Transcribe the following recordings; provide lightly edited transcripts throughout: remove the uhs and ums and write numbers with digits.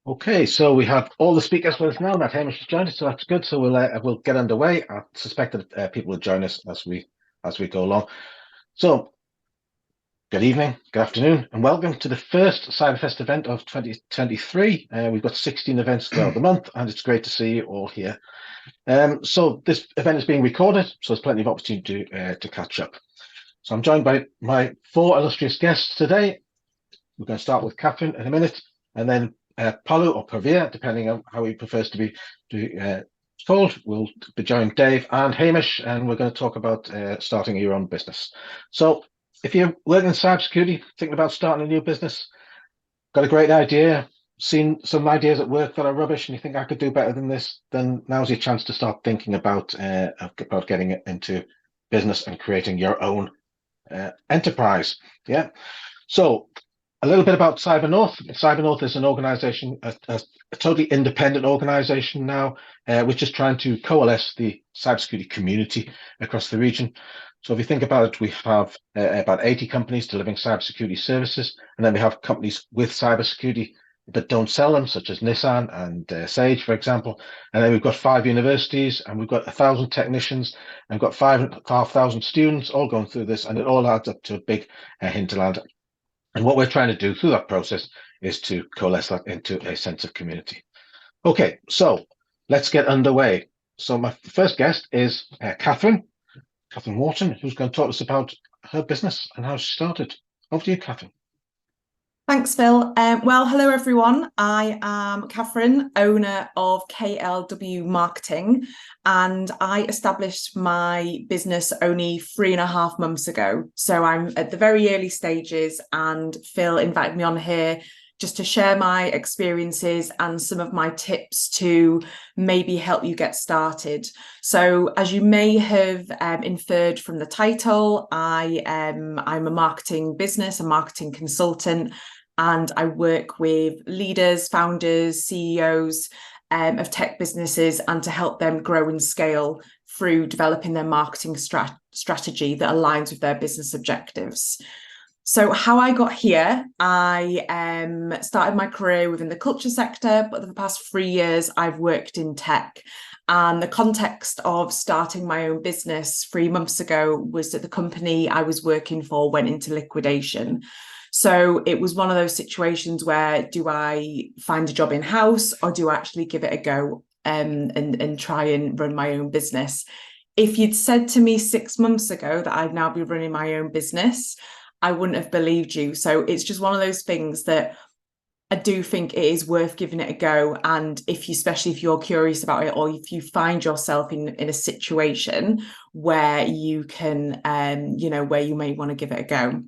Okay, so we have all the speakers with us now. Matt Hamish has joined us, so that's good. So we'll get underway. I suspect that people will join us as we go along. So, good evening, good afternoon, and welcome to the first Cyberfest event of 2023. We've got 16 events throughout the month, and it's great to see you all here. So this event is being recorded, so there's plenty of opportunity to catch up. So I'm joined by my four illustrious guests today. We're going to start with Catherine in a minute, and then Paolo or Pavia, depending on how he prefers to be called. We'll be joining Dave and Hamish, and we're going to talk about starting your own business. So if you're working in cybersecurity, thinking about starting a new business, got a great idea, seen some ideas at work that are rubbish, and you think I could do better than this, then now's your chance to start thinking about getting it into business and creating your own enterprise. Yeah. So a little bit about CyberNorth. CyberNorth is an organization, a totally independent organization now, which is trying to coalesce the cybersecurity community across the region. So if you think about it, we have about 80 companies delivering cybersecurity services, and then we have companies with cybersecurity that don't sell them, such as Nissan and Sage, for example. And then we've got 5 universities, and we've got 1,000 technicians, and we've got 5,500 students all going through this, and it all adds up to a big hinterland. And what we're trying to do through that process is to coalesce that into a sense of community. Okay, so let's get underway. So my first guest is Catherine Wharton, who's going to talk to us about her business and how she started. Over to you, Catherine. Thanks, Phil. Well, hello, everyone. I am Catherine, owner of KLW Marketing, and I established my business only 3.5 months ago. So I'm at the very early stages, and Phil invited me on here just to share my experiences and some of my tips to maybe help you get started. So as you may have inferred from the title, I'm a marketing business, a marketing consultant, and I work with leaders, founders, CEOs of tech businesses, and to help them grow and scale through developing their marketing strategy that aligns with their business objectives. So how I got here, I started my career within the culture sector, but for the past 3 years, I've worked in tech. And the context of starting my own business 3 months ago was that the company I was working for went into liquidation. So it was one of those situations where, do I find a job in-house, or do I actually give it a go and try and run my own business? If you'd said to me 6 months ago that I'd now be running my own business, I wouldn't have believed you. So it's just one of those things that I do think it is worth giving it a go. And especially if you're curious about it, or if you find yourself in a situation where you can, where you may want to give it a go.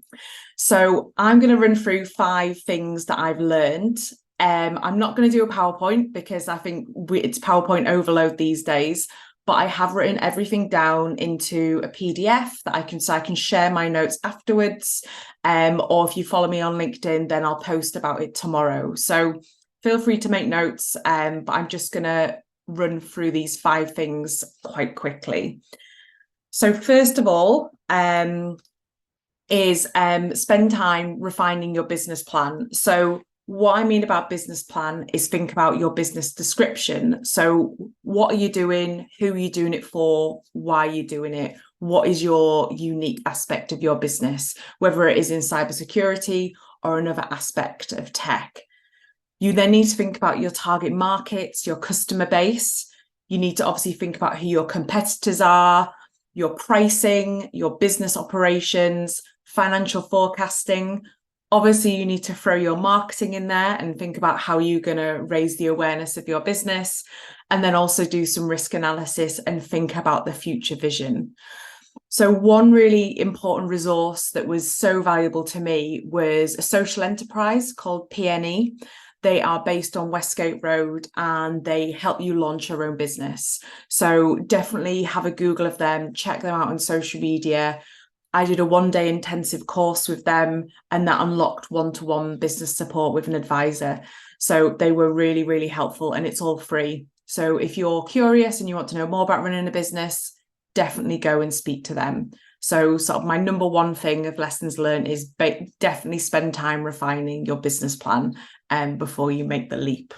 So I'm going to run through 5 things that I've learned. I'm not going to do a PowerPoint because I think it's PowerPoint overload these days, but I have written everything down into a PDF that I can share my notes afterwards. Or if you follow me on LinkedIn, then I'll post about it tomorrow. So feel free to make notes, but I'm just going to run through these 5 things quite quickly. So first of all, is spend time refining your business plan. So what I mean about business plan is think about your business description. So what are you doing? Who are you doing it for? Why are you doing it? What is your unique aspect of your business, whether it is in cybersecurity or another aspect of tech? You then need to think about your target markets, your customer base. You need to obviously think about who your competitors are, your pricing, your business operations, financial forecasting. Obviously, you need to throw your marketing in there and think about how you're going to raise the awareness of your business, and then also do some risk analysis and think about the future vision. So one really important resource that was so valuable to me was a social enterprise called PNE. They are based on Westgate Road, and they help you launch your own business. So definitely have a Google of them, check them out on social media. I did a 1-day intensive course with them, and that unlocked one-to-one business support with an advisor. So they were really, really helpful, and it's all free. So if you're curious and you want to know more about running a business, definitely go and speak to them. So sort of my number one thing of lessons learned is definitely spend time refining your business plan before you make the leap.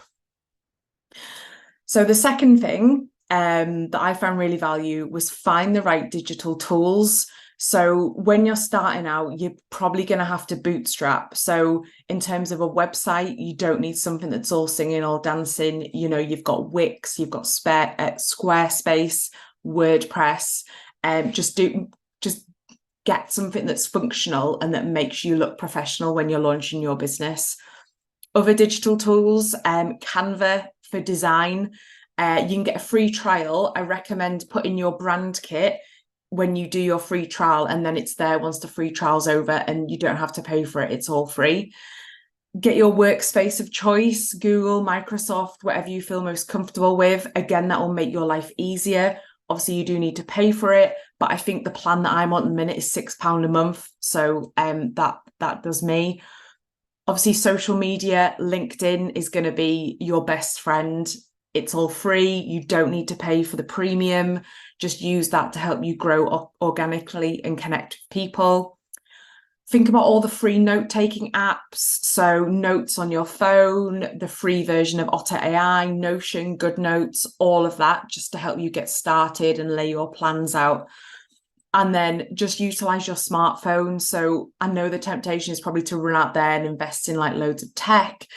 So the second thing that I found really value was find the right digital tools. So when you're starting out, you're probably going to have to bootstrap. So in terms of a website, you don't need something that's all singing, all dancing. You know, you've got Wix, you've got Squarespace, WordPress, and just get something that's functional and that makes you look professional when you're launching your business. Other digital tools, Canva for design. You can get a free trial. I recommend putting your brand kit when you do your free trial, and then it's there once the free trial's over and you don't have to pay for it. It's all free. Get your workspace of choice, Google, Microsoft, whatever you feel most comfortable with. Again, that will make your life easier. Obviously, you do need to pay for it, but I think the plan that I'm on at the minute is £6 a month. So that does me. Obviously, social media, LinkedIn is going to be your best friend. It's all free. You don't need to pay for the premium. Just use that to help you grow organically and connect with people. Think about all the free note-taking apps. So notes on your phone, the free version of Otter AI, Notion, GoodNotes, all of that, just to help you get started and lay your plans out. And then just utilize your smartphone. So I know the temptation is probably to run out there and invest in like loads of tech.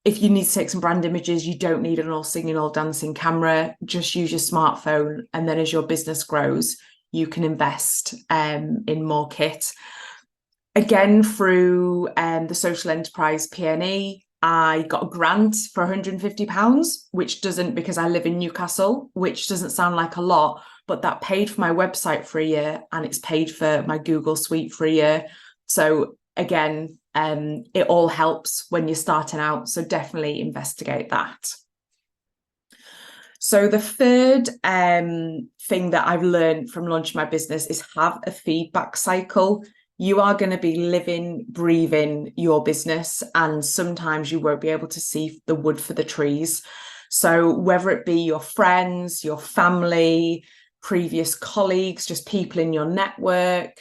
If you need to take some brand images, you don't need an all singing, all dancing camera. Just use your smartphone. And then as your business grows, you can invest in more kit. Again, through the Social Enterprise PNE, I got a grant for £150, which doesn't, because I live in Newcastle, which doesn't sound like a lot, but that paid for my website for a year and it's paid for my Google Suite for a year. So again, it all helps when you're starting out. So definitely investigate that. So the third thing that I've learned from launching my business is have a feedback cycle. You are going to be living, breathing your business, and sometimes you won't be able to see the wood for the trees. So whether it be your friends, your family, previous colleagues, just people in your network,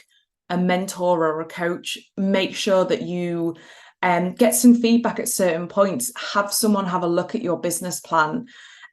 a mentor or a coach, make sure that you get some feedback at certain points. Have someone have a look at your business plan.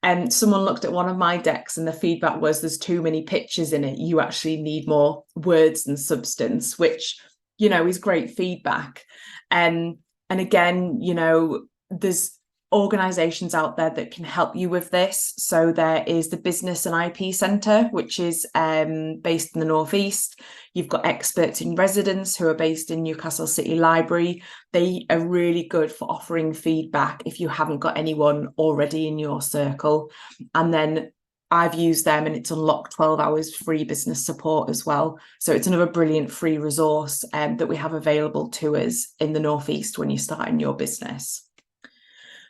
And someone looked at one of my decks and the feedback was there's too many pictures in it. You actually need more words and substance, which, you know, is great feedback. And again, you know, there's organizations out there that can help you with this. So there is the Business and IP Centre, which is based in the Northeast. You've got Experts in Residence who are based in Newcastle City Library. They are really good for offering feedback if you haven't got anyone already in your circle. And then I've used them and it's unlocked 12 hours free business support as well. So it's another brilliant free resource that we have available to us in the Northeast when you're starting your business.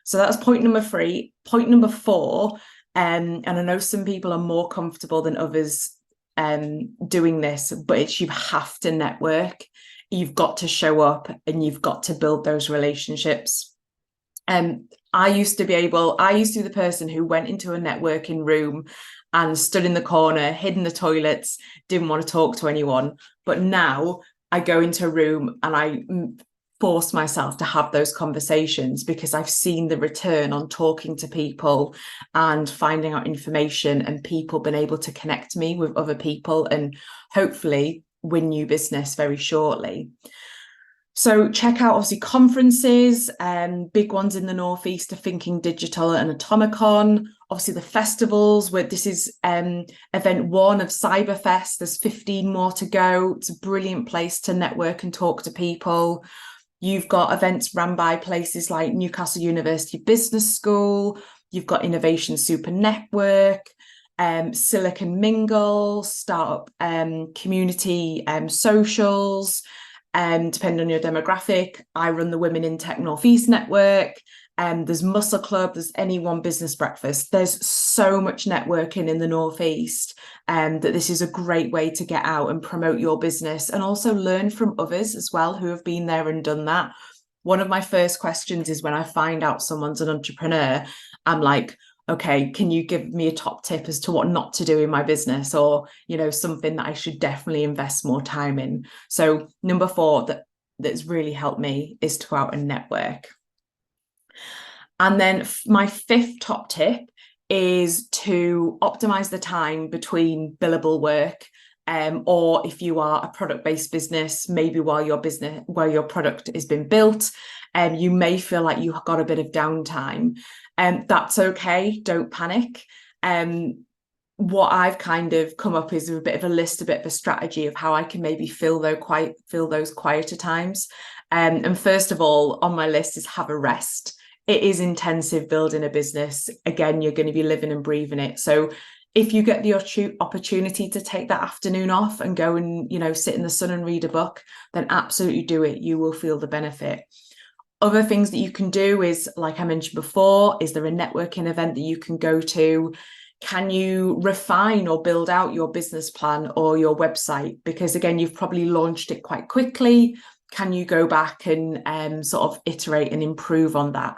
So that's point number 3. Point number 4, and I know some people are more comfortable than others doing this, but it's you have to network. You've got to show up and you've got to build those relationships. I used to be the person who went into a networking room and stood in the corner, hid in the toilets, didn't want to talk to anyone. But now I go into a room and I force myself to have those conversations because I've seen the return on talking to people and finding out information, and people been able to connect me with other people and hopefully win new business very shortly. So check out obviously conferences, big ones in the Northeast are Thinking Digital and Atomicon. Obviously the festivals, where this is event 1 of Cyberfest. There's 15 more to go. It's a brilliant place to network and talk to people. You've got events run by places like Newcastle University Business School. You've got Innovation Super Network, Silicon Mingle, Startup Community Socials. Depending on your demographic, I run the Women in Tech Northeast Network. There's Muscle Club, there's Anyone Business Breakfast. There's so much networking in the Northeast that this is a great way to get out and promote your business and also learn from others as well who have been there and done that. One of my first questions is when I find out someone's an entrepreneur, I'm like, okay, can you give me a top tip as to what not to do in my business, or, you know, something that I should definitely invest more time in? So number 4 that's really helped me is to go out and network. And then my fifth top tip is to optimize the time between billable work. Or if you are a product-based business, maybe while your product has been built, you may feel like you've got a bit of downtime. That's okay, don't panic. What I've kind of come up is a bit of a list, a bit of a strategy of how I can maybe fill those quieter times. And first of all, on my list is have a rest. It is intensive building a business. Again, you're going to be living and breathing it. So if you get the opportunity to take that afternoon off and go and, sit in the sun and read a book, then absolutely do it. You will feel the benefit. Other things that you can do is, like I mentioned before, is there a networking event that you can go to? Can you refine or build out your business plan or your website? Because again, you've probably launched it quite quickly. Can you go back and sort of iterate and improve on that?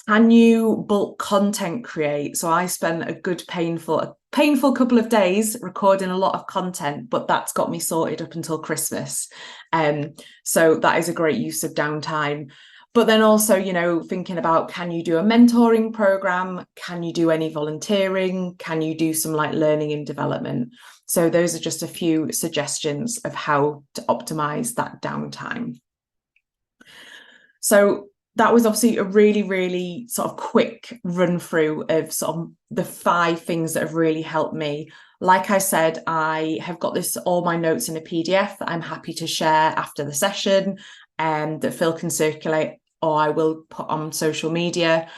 Can you bulk content create? So I spent a good painful couple of days recording a lot of content, but that's got me sorted up until Christmas. So that is a great use of downtime. But then also, thinking about, can you do a mentoring program? Can you do any volunteering? Can you do some like learning and development? So those are just a few suggestions of how to optimize that downtime. So that was obviously a really, really sort of quick run through of sort of the 5 things that have really helped me. Like I said, I have got all my notes in a PDF that I'm happy to share after the session and that Phil can circulate, or I will put on social media.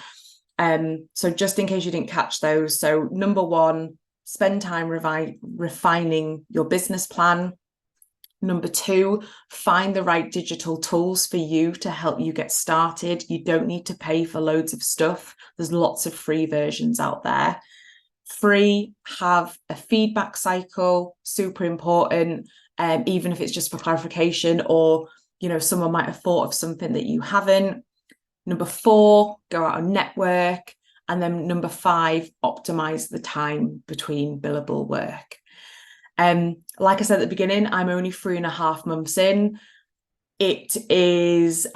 So just in case you didn't catch those. So number 1, spend time refining your business plan. Number 2, find the right digital tools for you to help you get started. You don't need to pay for loads of stuff. There's lots of free versions out there. 3, have a feedback cycle, super important, even if it's just for clarification or, someone might have thought of something that you haven't. Number 4, go out and network. And then number 5, optimize the time between billable work. Like I said at the beginning, I'm only 3.5 months in. It is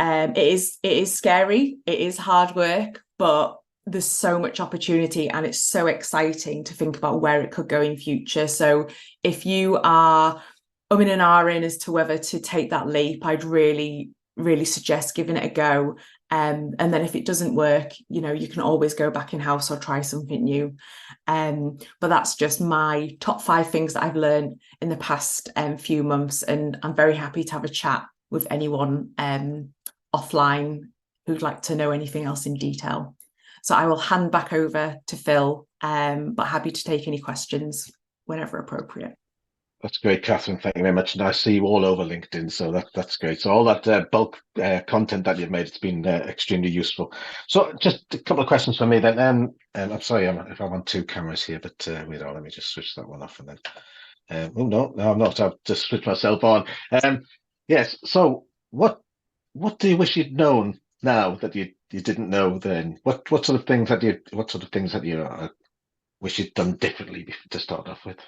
scary. It is hard work, but there's so much opportunity and it's so exciting to think about where it could go in future. So if you are in and ahhing as to whether to take that leap, I'd really, really suggest giving it a go. And then if it doesn't work, you can always go back in-house or try something new. But that's just my top 5 things that I've learned in the past few months. And I'm very happy to have a chat with anyone offline who'd like to know anything else in detail. So I will hand back over to Phil, but happy to take any questions whenever appropriate. That's great, Catherine. Thank you very much. And I see you all over LinkedIn, so that's great. So all that bulk content that you've made, it's been extremely useful. So just a couple of questions for me then. I'm sorry if I'm on 2 cameras here, but wait on, let me just switch that one off and then. Oh no, I'm not. I've just switched myself on. Yes. So what do you wish you'd known now that you didn't know then? What sort of things that you wish you'd done differently to start off with?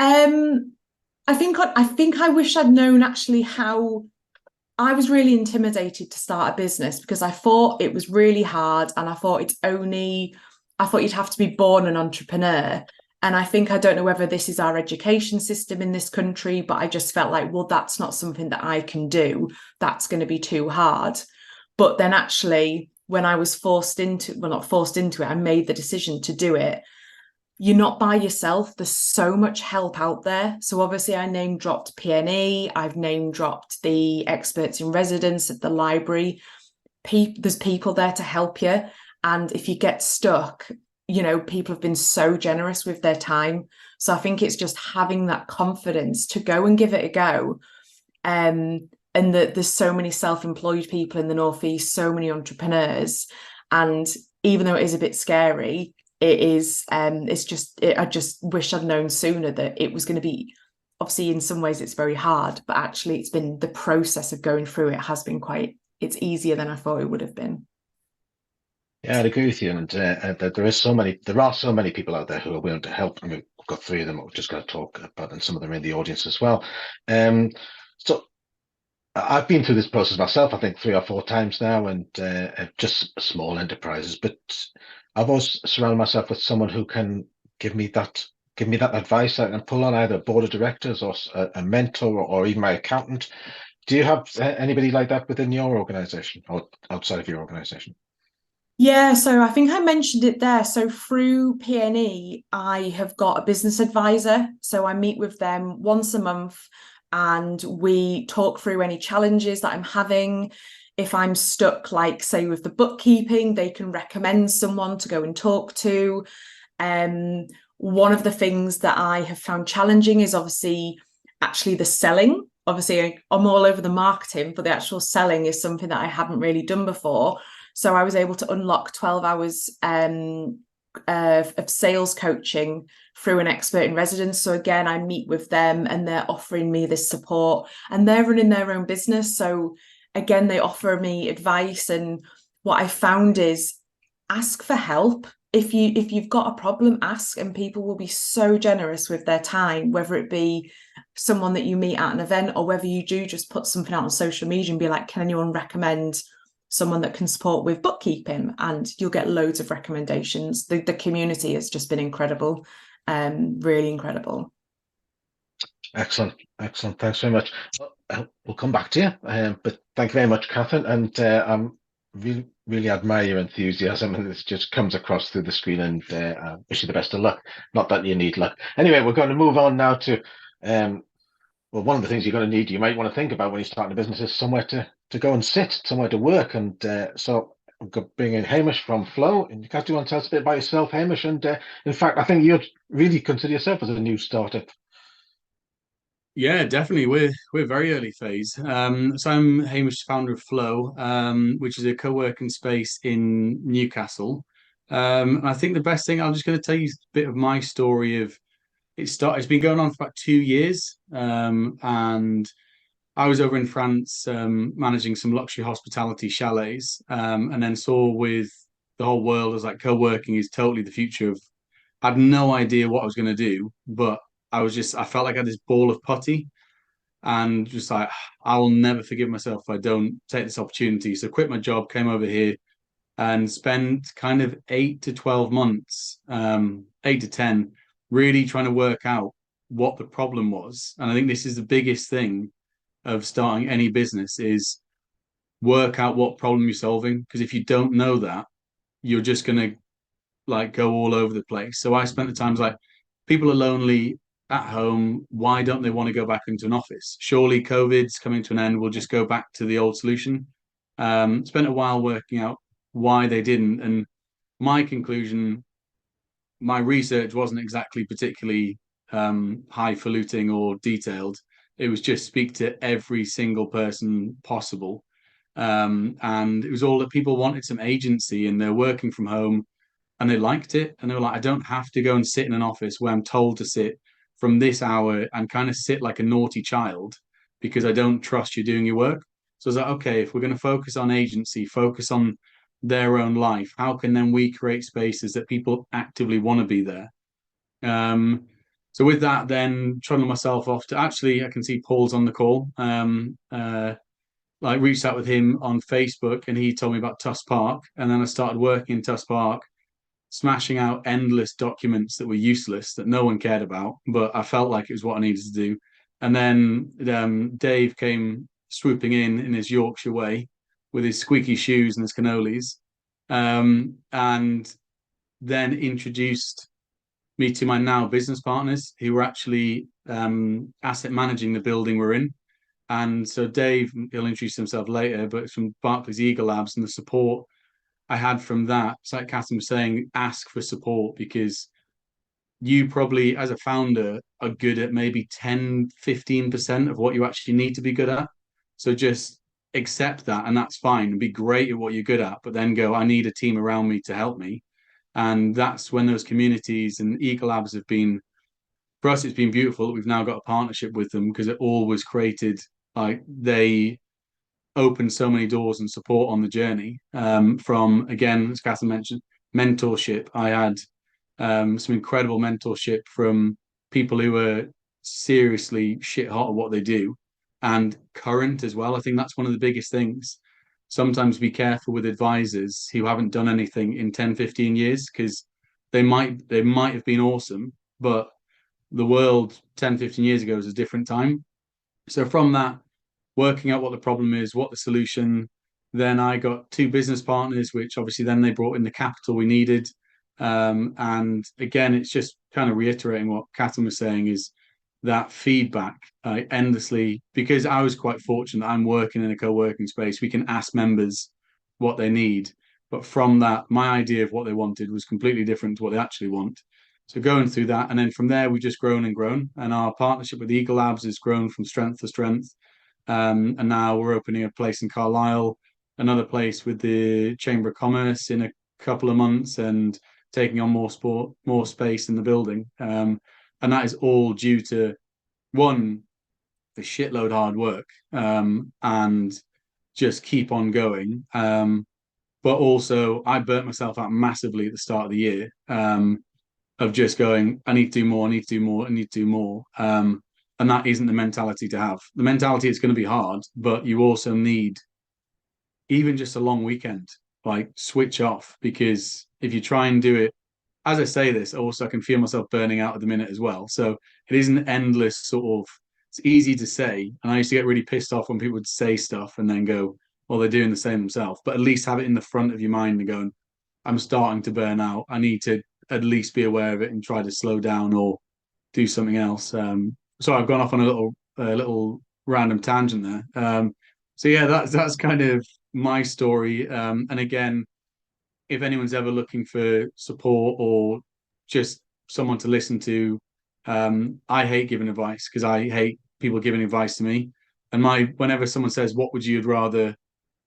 I think I wish I'd known actually how I was really intimidated to start a business because I thought it was really hard and I thought you'd have to be born an entrepreneur. And I don't know whether this is our education system in this country, but I just felt like, well, that's not something that I can do. That's going to be too hard. But then actually, when I was not forced into it, I made the decision to do it. You're not by yourself. There's so much help out there. So obviously I name dropped PNE. I've name dropped the experts in residence at the library. There's people there to help you. And if you get stuck, people have been so generous with their time. So I think it's just having that confidence to go and give it a go. And that there's so many self-employed people in the Northeast, so many entrepreneurs. And even though it is a bit scary, I just wish I'd known sooner that it was going to be, obviously in some ways it's very hard, but actually it's been the process of going through it has been it's easier than I thought it would have been. Yeah, I'd agree with you. And there are so many people out there who are willing to help. I mean, we've got 3 of them we're just going to talk about, and some of them are in the audience as well. So I've been through this process myself, I think 3 or 4 times now, and just small enterprises. But I've always surrounded myself with someone who can give me that give me that advice. I can pull on either a board of directors or a mentor or even my accountant. Do you have anybody like that within your organization or outside of your organization? Yeah, so I think I mentioned it there. So through PNE, I have got a business advisor. So I meet with them once a month and we talk through any challenges that I'm having. If I'm stuck, like say with the bookkeeping, they can recommend someone to go and talk to. Um, One of the things that I have found challenging is obviously actually the selling. Obviously, I'm all over the marketing, but the actual selling is something that I haven't really done before. So I was able to unlock 12 hours of sales coaching through an expert in residence. So again, I meet with them and they're offering me this support and they're running their own business. So again, they offer me advice. And what I found is ask for help. If you've got a problem, ask, and people will be so generous with their time, whether it be someone that you meet at an event or whether you do just put something out on social media and be like, can anyone recommend someone that can support with bookkeeping? And you'll get loads of recommendations. The community has just been incredible, really incredible. Excellent, excellent. Thanks very much. We'll come back to you, but thank you very much, Catherine. And I'm really admire your enthusiasm, and it just comes across through the screen. And I wish you the best of luck. Not that you need luck. Anyway, we're going to move on now to well, one of the things you're going to need, you might want to think about when you're starting a business, is somewhere to go and sit, somewhere to work. And so I'm going to bring in Hamish from Flow. And you want to tell us a bit about yourself, Hamish? And in fact, I think you'd really consider yourself as a new startup. Yeah, definitely. We're very early phase. So I'm Hamish, founder of Flow, which is a co-working space in Newcastle. And I think the best thing, I'm just going to tell you a bit of my story of it's been going on for about 2 years. And I was over in France, managing some luxury hospitality chalets, and then saw with the whole world as like co-working is totally the future of. I had no idea what I was going to do, but I felt like I had this ball of putty and just like I will never forgive myself if I don't take this opportunity. So quit my job, came over here and spent kind of 8 to 12 months, 8 to 10, really trying to work out what the problem was. And I think this is the biggest thing of starting any business is work out what problem you're solving. Because if you don't know that, you're just gonna like go all over the place. So I spent the times like people are lonely at home. Why don't they want to go back into an office? Surely COVID's coming to an end. We'll just go back to the old solution. Spent a while working out why they didn't. And my conclusion, my research wasn't exactly particularly highfalutin or detailed. It was just speak to every single person possible. And it was all that people wanted some agency and they're working from home and they liked it. And they were like, I don't have to go and sit in an office where I'm told to sit from this hour and kind of sit like a naughty child because I don't trust you doing your work. So I was like, okay, if we're going to focus on agency, focus on their own life, how can then we create spaces that people actively want to be there? Um, so with that, then trundling myself off to actually, I can see Paul's on the call. Like reached out with him on Facebook and he told me about Tuss Park. And then I started working in Tuss Park smashing out endless documents that were useless that no one cared about, but I felt like it was what I needed to do. And then Dave came swooping in his Yorkshire way with his squeaky shoes and his cannolis, and then introduced me to my now business partners who were actually asset managing the building we're in. And so Dave, he'll introduce himself later, but it's from Barclays Eagle Labs and the support I had from that. It's like Catherine was saying, ask for support because you probably, as a founder, are good at maybe 10, 15% of what you actually need to be good at. So just accept that and that's fine and be great at what you're good at, but then go, I need a team around me to help me. And that's when those communities and Eagle Labs have been, for us, it's been beautiful that we've now got a partnership with them because it all was created like they opened so many doors and support on the journey. From again, as Catherine mentioned, mentorship. I had some incredible mentorship from people who were seriously shit hot at what they do, and current as well. I think that's one of the biggest things. Sometimes be careful with advisors who haven't done anything in 10, 15 years, because they might have been awesome, but the world 10, 15 years ago was a different time. So from that, working out what the problem is, what the solution, then I got two business partners, which obviously then they brought in the capital we needed. And again, it's just kind of reiterating what Catherine was saying, is that feedback endlessly, because I was quite fortunate. I'm working in a co-working space. We can ask members what they need. But from that, my idea of what they wanted was completely different to what they actually want. So going through that, and then from there, we've just grown and grown. And our partnership with Eagle Labs has grown from strength to strength. And now we're opening a place in Carlisle, another place with the Chamber of Commerce in a couple of months, and taking on more space in the building. And that is all due to, one, the shitload hard work, and just keep on going. But also, I burnt myself out massively at the start of the year, of just going, I need to do more, I need to do more, I need to do more. And that isn't the mentality to have. The mentality, it's going to be hard, but you also need even just a long weekend, like switch off, because if you try and do it, as I say this, also I can feel myself burning out at the minute as well. So it is an endless sort of, it's easy to say. And I used to get really pissed off when people would say stuff and then go, well, they're doing the same themselves. But at least have it in the front of your mind and going, I'm starting to burn out. I need to at least be aware of it and try to slow down or do something else. So I've gone off on a little random tangent there. So yeah, that's kind of my story. And again, if anyone's ever looking for support or just someone to listen to, I hate giving advice because I hate people giving advice to me. And whenever someone says, "What would you rather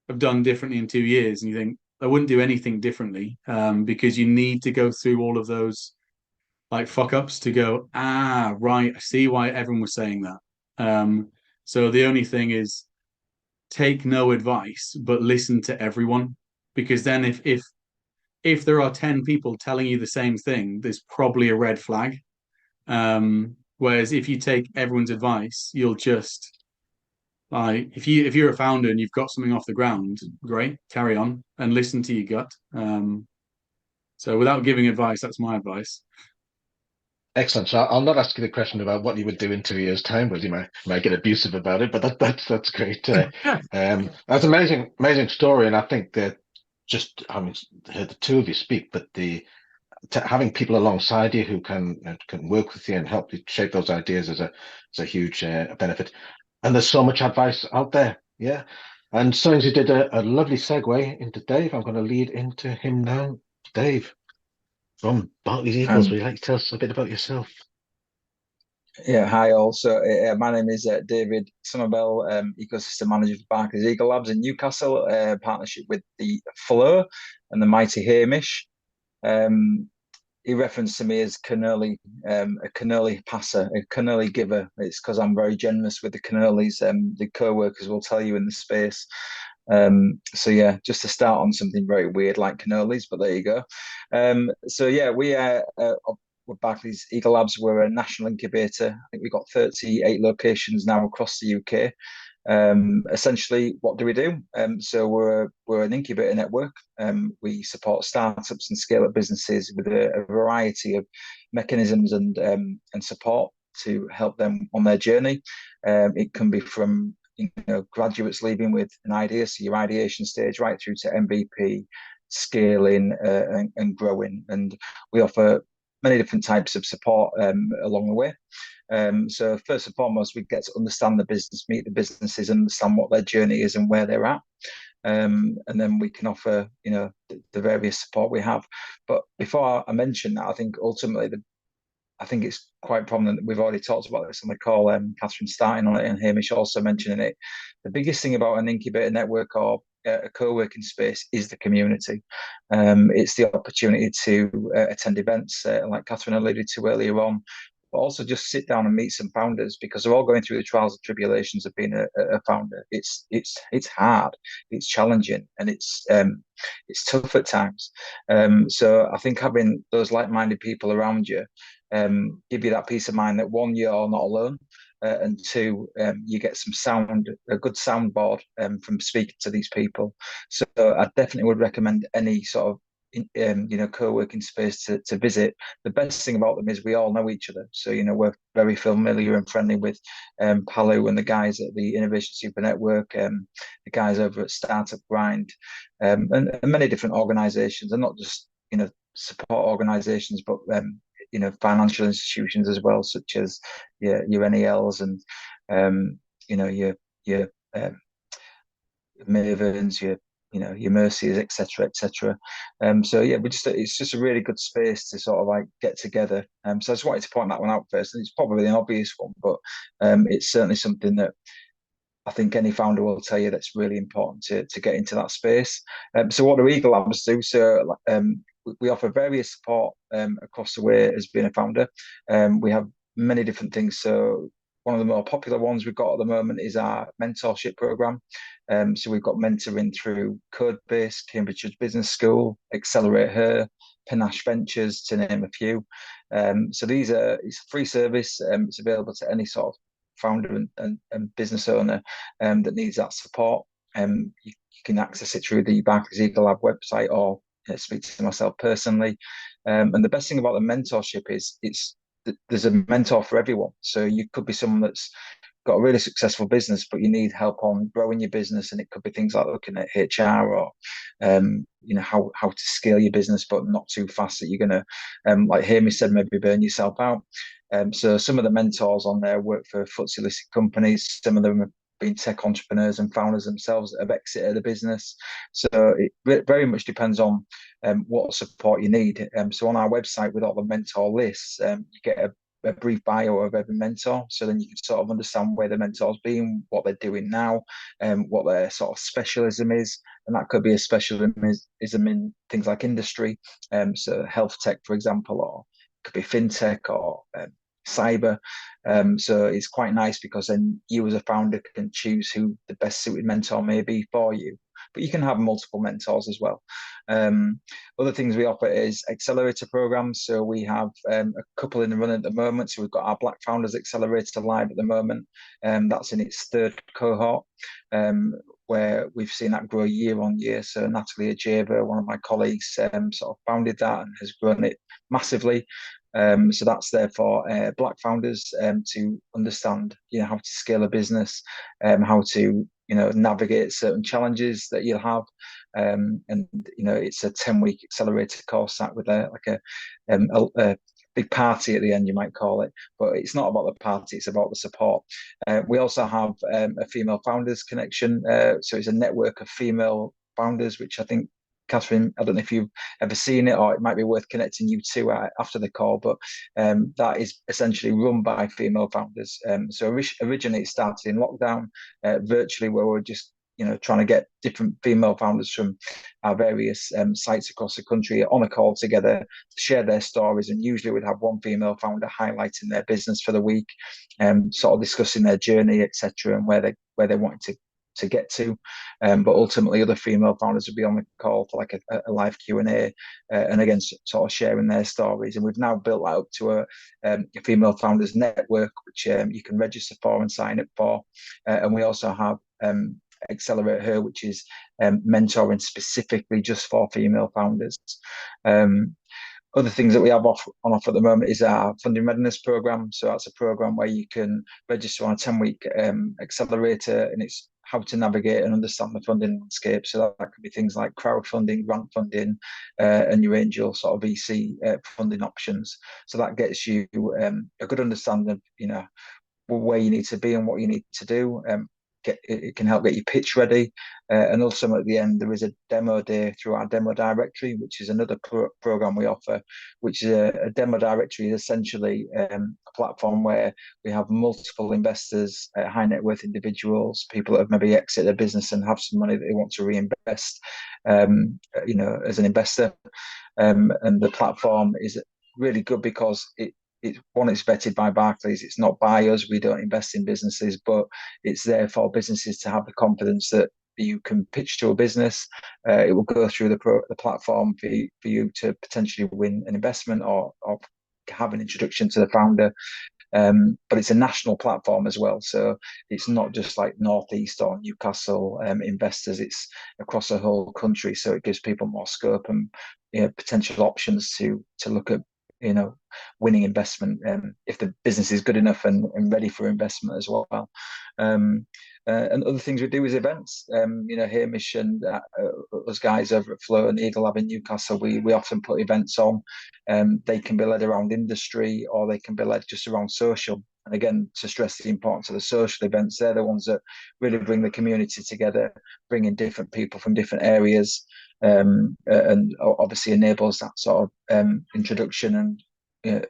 have done differently in 2 years?" and you think, I wouldn't do anything differently, because you need to go through all of those like fuck ups to go, right, I see why everyone was saying that. So the only thing is, take no advice, but listen to everyone, because then if there are 10 people telling you the same thing, there's probably a red flag. Whereas if you take everyone's advice, you'll just like, if you're a founder and you've got something off the ground, great, carry on and listen to your gut. So without giving advice, that's my advice. Excellent. So I'll not ask you the question about what you would do in 2 years' time, because you might get abusive about it. But that's great. That's amazing, amazing story. And I think that just having heard the two of you speak, but having people alongside you who can work with you and help you shape those ideas is a huge benefit. And there's so much advice out there. Yeah. And Soins, you did a lovely segue into Dave. I'm going to lead into him now. Dave, from Barclays Eagles, would you like to tell us a bit about yourself? Yeah, hi all. So my name is David Somerville, Ecosystem Manager for Barclays Eagle Labs in Newcastle, partnership with the Flo and the mighty Hamish. He referenced to me as cannoli, a cannoli passer, a cannoli giver. It's because I'm very generous with the cannolis. The co-workers will tell you in the space. So yeah, just to start on something very weird like cannolis, but there you go. So yeah, we are with Barclays Eagle Labs. We're a national incubator. I think we've got 38 locations now across the UK. Essentially, what do we do? So we're an incubator network. We support startups and scale-up businesses with a variety of mechanisms and support to help them on their journey. It can be from graduates leaving with an idea, so your ideation stage, right through to MVP, scaling and growing. And we offer many different types of support along the way. So first and foremost, we get to understand the business, meet the businesses, understand what their journey is and where they're at. And then we can offer, the various support we have. But before I mention that, I think ultimately I think it's quite prominent that we've already talked about this on the call. Catherine starting on it and Hamish also mentioning it. The biggest thing about an incubator network or a co-working space is the community. It's the opportunity to attend events, like Catherine alluded to earlier on, but also just sit down and meet some founders, because they're all going through the trials and tribulations of being a founder. It's hard, it's challenging, and it's tough at times. So I think having those like-minded people around you give you that peace of mind that one, you're not alone, and two, you get a good soundboard from speaking to these people. So I definitely would recommend any sort of co-working space to visit. The best thing about them is we all know each other, so we're very familiar and friendly with Palu and the guys at the Innovation Super Network, the guys over at Startup Grind, and many different organizations, and not just support organizations, but financial institutions as well, such as your NELs and your Mavens, your Mercies, etc., etc. So yeah, it's just a really good space to sort of like get together. So I just wanted to point that one out first, and it's probably an obvious one, but it's certainly something that I think any founder will tell you that's really important to get into that space. So what do Eagle Labs do? So we offer various support across the way as being a founder. We have many different things. So one of the more popular ones we've got at the moment is our mentorship program. So we've got mentoring through Codebase, Cambridge Business School, Accelerate Her, Panache Ventures, to name a few. So it's a free service. It's available to any sort of founder and business owner that needs that support. You can access it through the Barclays Eagle Lab website, or speak to myself personally. And the best thing about the mentorship is there's a mentor for everyone. So you could be someone that's got a really successful business, but you need help on growing your business, and it could be things like looking at HR or how to scale your business, but not too fast that you're going to, like Hamish said, maybe burn yourself out. So some of the mentors on there work for FTSE listed companies. Some of them have been tech entrepreneurs and founders themselves that have exited the business. So it very much depends on what support you need. So on our website, with all the mentor lists, you get a brief bio of every mentor, so then you can sort of understand where the mentor's been, what they're doing now, what their sort of specialism is, and that could be a specialism in things like industry, so health tech, for example, or it could be fintech or cyber. So it's quite nice because then you as a founder can choose who the best suited mentor may be for you. But you can have multiple mentors as well. Other things we offer is accelerator programs. So we have a couple in the run at the moment. So we've got our Black Founders Accelerator live at the moment. That's in its third cohort, where we've seen that grow year on year. So Natalie Ajeva, one of my colleagues, sort of founded that and has grown it massively. So that's there for Black founders to understand, how to scale a business, how to navigate certain challenges that you'll have, and it's a 10-week accelerator course that with a big party at the end, you might call it, but it's not about the party, it's about the support. We also have a female founders connection, so it's a network of female founders, which I think, Catherine, I don't know if you've ever seen it, or it might be worth connecting you to after the call, but that is essentially run by female founders. So originally it started in lockdown, virtually, where we're just trying to get different female founders from our various sites across the country on a call together to share their stories. And usually we'd have one female founder highlighting their business for the week, sort of discussing their journey, etc., and where they wanted to get to, but ultimately other female founders would be on the call for like a live Q&A, and again sort of sharing their stories. And we've now built that up to a female founders network, which you can register for and sign up for, and we also have Accelerate Her, which is mentoring specifically just for female founders. Other things that we have on offer at the moment is our funding readiness program. So that's a program where you can register on a 10-week accelerator, and it's how to navigate and understand the funding landscape. So that could be things like crowdfunding, grant funding, and your angel sort of VC funding options. So that gets you a good understanding of where you need to be and what you need to do. It can help get your pitch ready, and also at the end there is a demo day through our demo directory, which is another program we offer, which is a demo directory is essentially a platform where we have multiple investors, high net worth individuals, people that have maybe exited their business and have some money that they want to reinvest, as an investor, and the platform is really good because it's vetted by Barclays. It's not by us. We don't invest in businesses, but it's there for businesses to have the confidence that you can pitch to a business. It will go through the platform for you to potentially win an investment or have an introduction to the founder. But it's a national platform as well, so it's not just like Northeast or Newcastle investors, it's across the whole country, so it gives people more scope and potential options to look at winning investment if the business is good enough and ready for investment as well. And other things we do is events. Hamish and us guys over at Flow and Eagle Lab in Newcastle, we often put events on. They can be led around industry, or they can be led just around social. And again, to stress the importance of the social events, they're the ones that really bring the community together, bring in different people from different areas, and obviously enables that sort of introduction and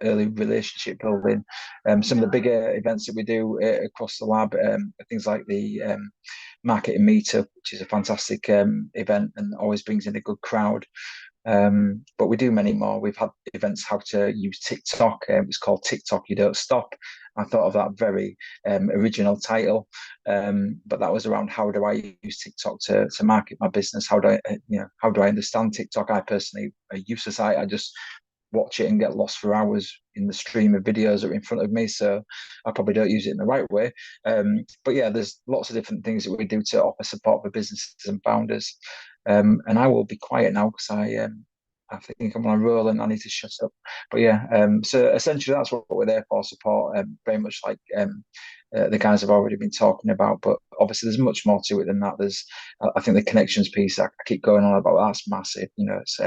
early relationship building. Some of the bigger events that we do across the lab are things like the Marketing Meetup, which is a fantastic event and always brings in a good crowd. But we do many more. We've had events how to use TikTok. It's called TikTok You Don't Stop. I thought of that very original title, but that was around how do I use TikTok to market my business? How do I understand TikTok? I personally use the site. I just watch it and get lost for hours in the stream of videos that are in front of me, so I probably don't use it in the right way. But yeah, there's lots of different things that we do to offer support for businesses and founders. And I will be quiet now because I think I'm on a roll and I need to shut up. But yeah, so essentially that's what we're there for, support, very much like the guys have already been talking about. But obviously there's much more to it than that. I think the connections piece I keep going on about, that's massive. It's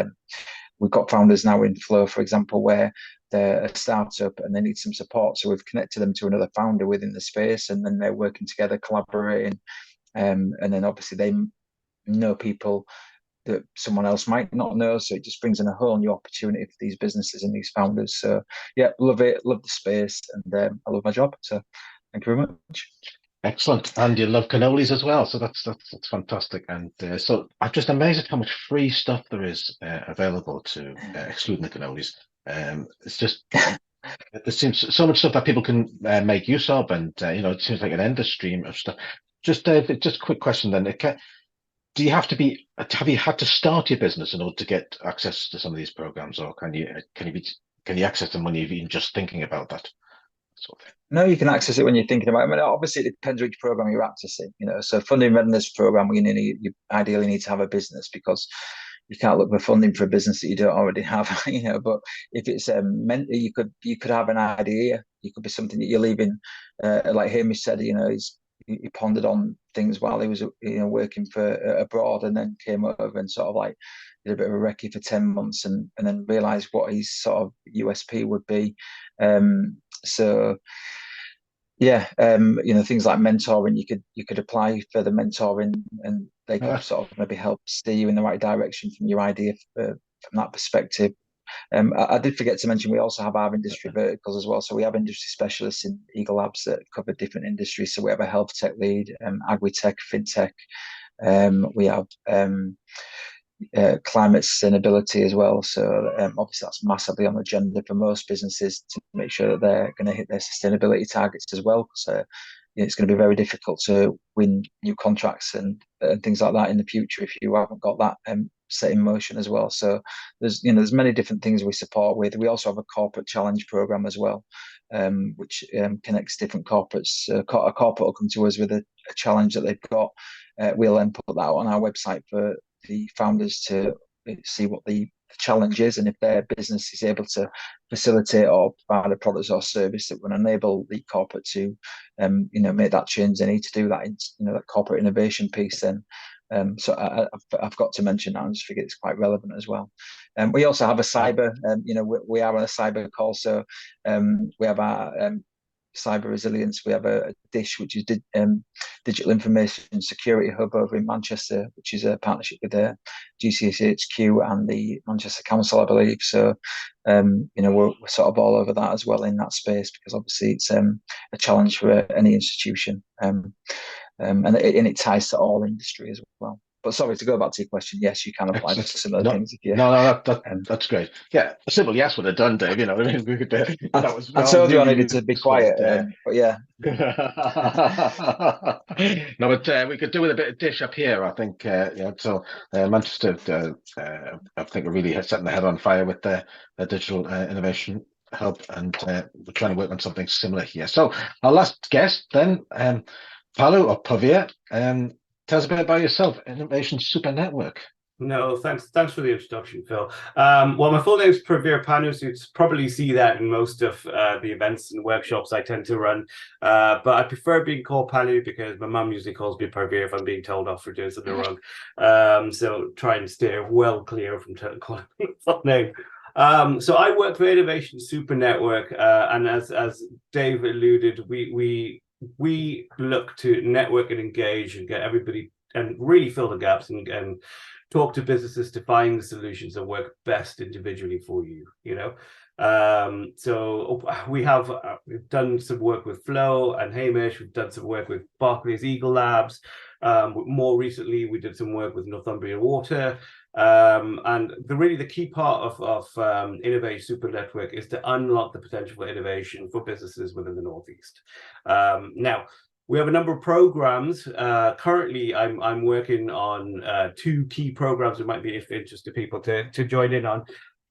we've got founders now in Flow, for example, where they're a startup and they need some support. So we've connected them to another founder within the space, and then they're working together, collaborating. And then obviously they know people that someone else might not know. So it just brings in a whole new opportunity for these businesses and these founders. So yeah, love it, love the space, and I love my job. So thank you very much. Excellent. And you love cannolis as well, so that's fantastic. And so I'm just amazed at how much free stuff there is available to excluding the cannolis. It's just there seems so much stuff that people can make use of, and it seems like an endless stream of stuff. Just a quick question then. Do you have you had to start your business in order to get access to some of these programs, or can you access them when you're even just thinking about that sort of thing? No, you can access it when you're thinking about it. I mean, obviously, it depends which program you're accessing. So funding readiness program, you ideally need to have a business, because you can't look for funding for a business that you don't already have. But if it's you could have an idea. You could be something that you're leaving, like Hamish said. He pondered on things while he was working for abroad, and then came over and sort of like did a bit of a recce for 10 months, and then realized what his sort of USP would be. So yeah, things like mentoring, you could apply for the mentoring, and they could sort of maybe help steer you in the right direction from your idea from that perspective. I did forget to mention we also have our industry verticals as well. So we have industry specialists in Eagle Labs that cover different industries. So we have a health tech lead, agri-tech, fintech. We have climate sustainability as well. So obviously that's massively on the agenda for most businesses to make sure that they're going to hit their sustainability targets as well. So it's going to be very difficult to win new contracts and things like that in the future if you haven't got that set in motion as well. So there's many different things we support with. We also have a corporate challenge program as well, which connects different corporates. A corporate will come to us with a challenge that they've got. We'll then put that out on our website for the founders to see what the challenge is, and if their business is able to facilitate or provide a product or service that would enable the corporate to make that change they need to do that that corporate innovation piece, then so I've got to mention that. I just think it's quite relevant as well. We also have a cyber, we are on a cyber call, so we have our cyber resilience. We have a DISH, which is Digital Information Security Hub over in Manchester, which is a partnership with the GCHQ and the Manchester Council, I believe. So, we're sort of all over that as well in that space, because obviously it's a challenge for any institution, and it ties to all industry as well. But sorry, to go back to your question, yes, you can apply for similar things. If you... No, that's great. Yeah, a simple yes would have done, Dave. We could. That was. I told you I needed to be quiet, but yeah. No, but we could do with a bit of DISH up here, I think. So Manchester, I think, are really setting their head on fire with their digital innovation help, and we're trying to work on something similar here. So our last guest then, Paolo or Pavia, tell us a bit about yourself, Innovation Super Network. No, thanks for the introduction, Phil. Well, my full name is Pravir Panu, so you'd probably see that in most of the events and workshops I tend to run. But I prefer being called Panu because my mum usually calls me Pravir if I'm being told off for doing something wrong. So try and steer well clear from calling me full name. So I work for Innovation Super Network, and as Dave alluded, we look to network and engage and get everybody and really fill the gaps and talk to businesses to find the solutions that work best individually for you, So we've done some work with Flow and Hamish. We've done some work with Barclays Eagle Labs. More recently, we did some work with Northumbrian Water. And the key part of Innovation Super Network is to unlock the potential for innovation for businesses within the Northeast. Now, we have a number of programs. Currently, I'm working on 2 key programs that might be of interest to people to join in on.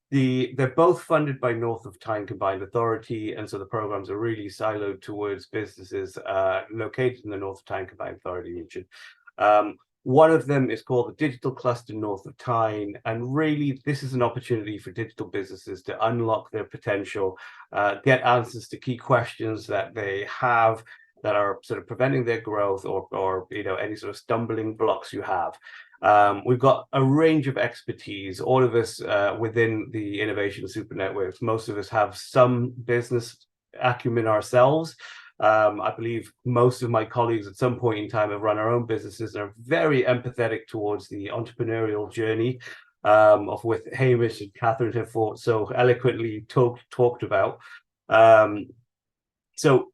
They're both funded by North of Tyne Combined Authority, and so the programs are really siloed towards businesses located in the North of Tyne Combined Authority region. One of them is called the Digital Cluster North of Tyne, and really this is an opportunity for digital businesses to unlock their potential, get answers to key questions that they have that are sort of preventing their growth or any sort of stumbling blocks you have. We've got a range of expertise, all of us within the Innovation Super Networks. Most of us have some business acumen ourselves. I believe most of my colleagues at some point in time have run our own businesses and are very empathetic towards the entrepreneurial journey of what Hamish and Catherine have so eloquently talked about. So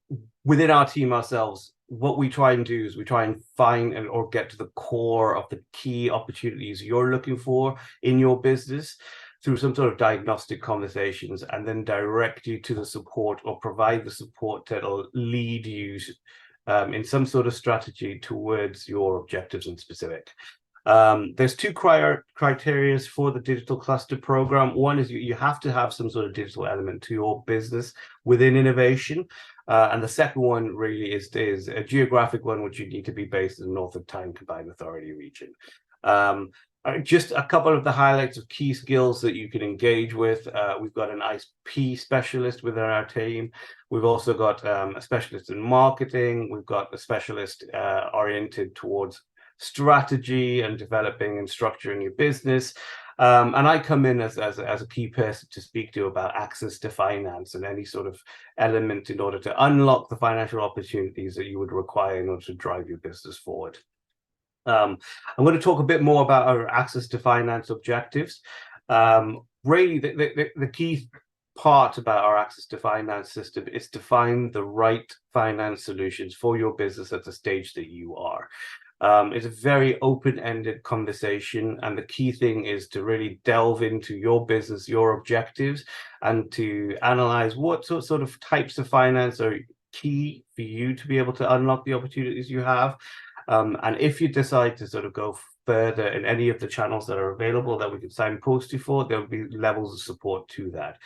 within our team ourselves, what we try and do is we try and find or get to the core of the key opportunities you're looking for in your business through some sort of diagnostic conversations, and then direct you to the support or provide the support that'll lead you in some sort of strategy towards your objectives in specific. There's 2 criteria for the digital cluster program. One is you have to have some sort of digital element to your business within innovation. And the second one really is a geographic one, which you need to be based in the North of Tyne Combined Authority region. Just a couple of the highlights of key skills that you can engage with. We've got an ISP specialist within our team. We've also got a specialist in marketing. We've got a specialist oriented towards strategy and developing and structuring your business. And I come in as a key person to speak to about access to finance and any sort of element in order to unlock the financial opportunities that you would require in order to drive your business forward. I'm going to talk a bit more about our access to finance objectives. Really, the key part about our access to finance system is to find the right finance solutions for your business at the stage that you are. It's a very open-ended conversation, and the key thing is to really delve into your business, your objectives, and to analyze what sort of types of finance are key for you to be able to unlock the opportunities you have. And if you decide to sort of go further in any of the channels that are available that we can signpost you for, there'll be levels of support to that.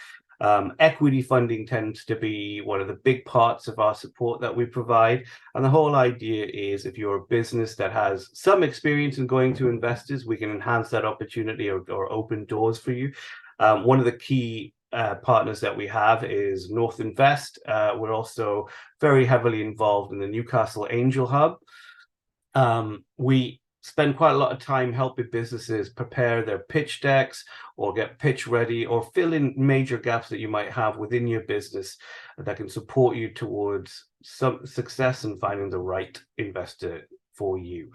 Equity funding tends to be one of the big parts of our support that we provide. And the whole idea is if you're a business that has some experience in going to investors, we can enhance that opportunity or open doors for you. One of the key partners that we have is North Invest. We're also very heavily involved in the Newcastle Angel Hub. We spend quite a lot of time helping businesses prepare their pitch decks or get pitch ready or fill in major gaps that you might have within your business that can support you towards some success in finding the right investor for you.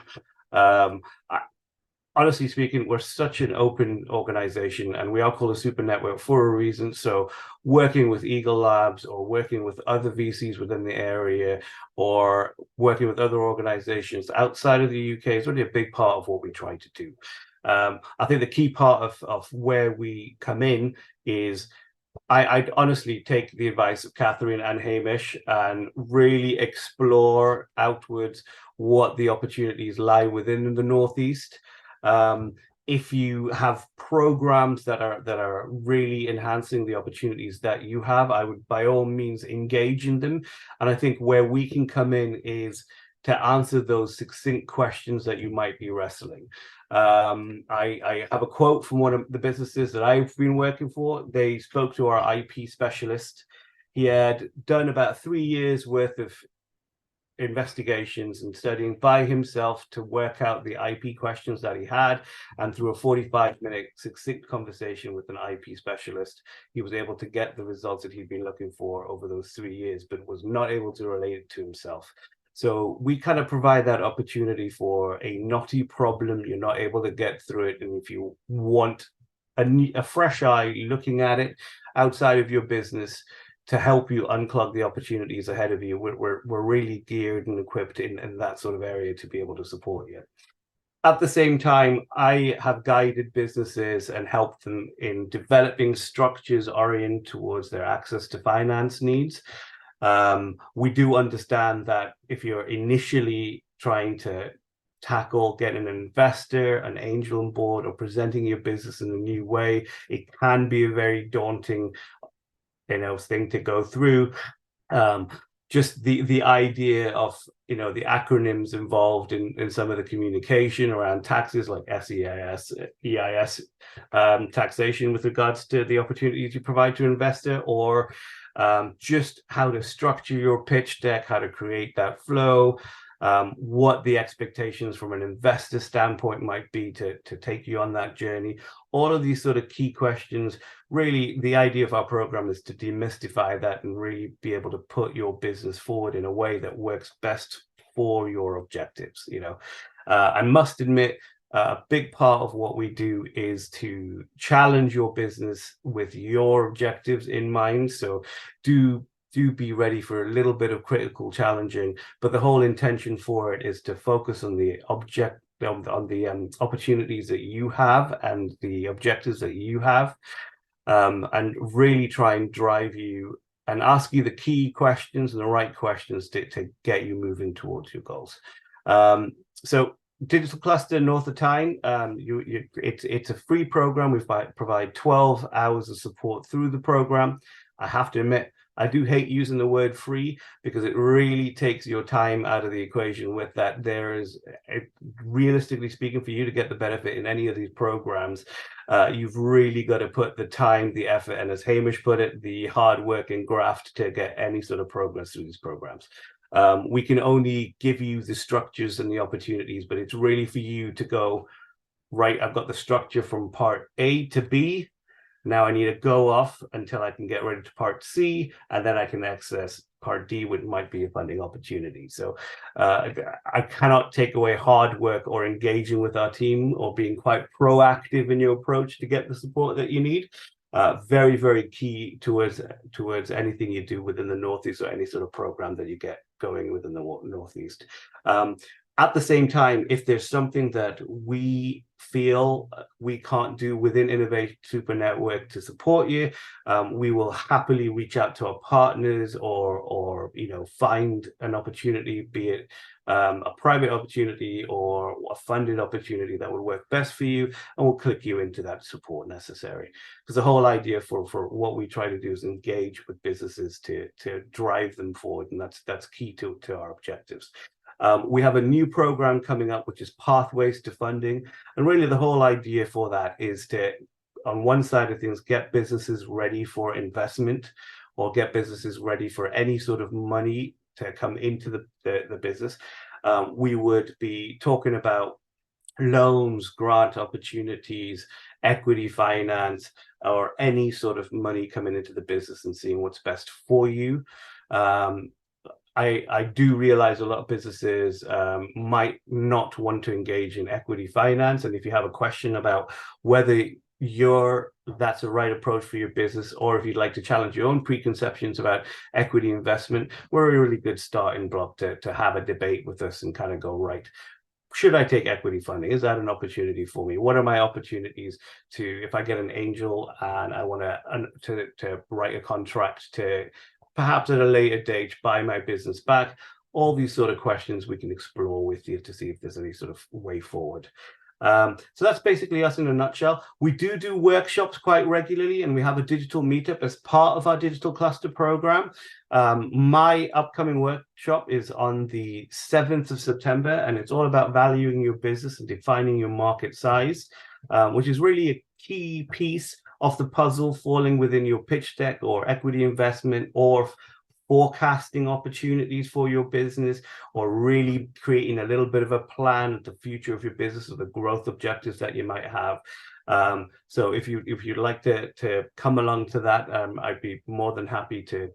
Honestly speaking, we're such an open organization, and we are called a super network for a reason. So working with Eagle Labs or working with other VCs within the area or working with other organizations outside of the UK is really a big part of what we try to do. I think the key part of where we come in is I'd honestly take the advice of Catherine and Hamish and really explore outwards what the opportunities lie within the Northeast. If you have programs that are really enhancing the opportunities that you have, I would by all means engage in them. And I think where we can come in is to answer those succinct questions that you might be wrestling. I have a quote from one of the businesses that I've been working for. They spoke to our IP specialist. He had done about 3 years worth of investigations and studying by himself to work out the IP questions that he had, and through a 45-minute succinct conversation with an IP specialist, he was able to get the results that he'd been looking for over those 3 years, but was not able to relate it to himself. So we kind of provide that opportunity for a knotty problem. You're not able to get through it, and if you want a fresh eye looking at it outside of your business to help you unclog the opportunities ahead of you, we're really geared and equipped in that sort of area to be able to support you. At the same time, I have guided businesses and helped them in developing structures oriented towards their access to finance needs. We do understand that if you're initially trying to tackle getting an investor, an angel on board, or presenting your business in a new way, it can be a very daunting thing to go through. Just the idea of the acronyms involved in some of the communication around taxes, like SEIS, EIS, taxation with regards to the opportunities you provide to an investor, or just how to structure your pitch deck, how to create that flow, what the expectations from an investor standpoint might be to take you on that journey. All of these sort of key questions. Really, the idea of our program is to demystify that and really be able to put your business forward in a way that works best for your objectives. I must admit, a big part of what we do is to challenge your business with your objectives in mind. So do be ready for a little bit of critical challenging, but the whole intention for it is to focus on the opportunities that you have and the objectives that you have, and really try and drive you and ask you the key questions and the right questions to get you moving towards your goals. So Digital Cluster North of Tyne, it's a free program. We provide 12 hours of support through the program. I have to admit, I do hate using the word free because it really takes your time out of the equation with that. There is, realistically speaking, for you to get the benefit in any of these programs, you've really got to put the time, the effort, and as Hamish put it, the hard work and graft to get any sort of progress through these programs. We can only give you the structures and the opportunities, but it's really for you to go, right, I've got the structure from part A to B. Now I need to go off until I can get ready to part C, and then I can access part D, which might be a funding opportunity. So I cannot take away hard work or engaging with our team or being quite proactive in your approach to get the support that you need. Very, very key towards anything you do within the Northeast or any sort of program that you get going within the Northeast. At the same time, if there's something that we feel we can't do within Innovate Super Network to support you, we will happily reach out to our partners or find an opportunity, be it a private opportunity or a funded opportunity that would work best for you, and we'll click you into that support necessary. Because the whole idea for what we try to do is engage with businesses to drive them forward, and that's key to our objectives. We have a new program coming up, which is Pathways to Funding. And really the whole idea for that is to, on one side of things, get businesses ready for investment or get businesses ready for any sort of money to come into the business. We would be talking about loans, grant opportunities, equity finance, or any sort of money coming into the business and seeing what's best for you. I do realize a lot of businesses might not want to engage in equity finance. And if you have a question about whether that's a right approach for your business, or if you'd like to challenge your own preconceptions about equity investment, we're a really good starting block to have a debate with us and kind of go, right, should I take equity funding? Is that an opportunity for me? What are my opportunities if I get an angel and I want to write a contract to perhaps at a later date buy my business back? All these sort of questions we can explore with you to see if there's any sort of way forward. So that's basically us in a nutshell. We do workshops quite regularly, and we have a digital meetup as part of our digital cluster program. My upcoming workshop is on the 7th of September, and it's all about valuing your business and defining your market size, which is really a key piece of the puzzle falling within your pitch deck or equity investment or forecasting opportunities for your business, or really creating a little bit of a plan of the future of your business or the growth objectives that you might have. So if you'd like to come along to that, I'd be more than happy to.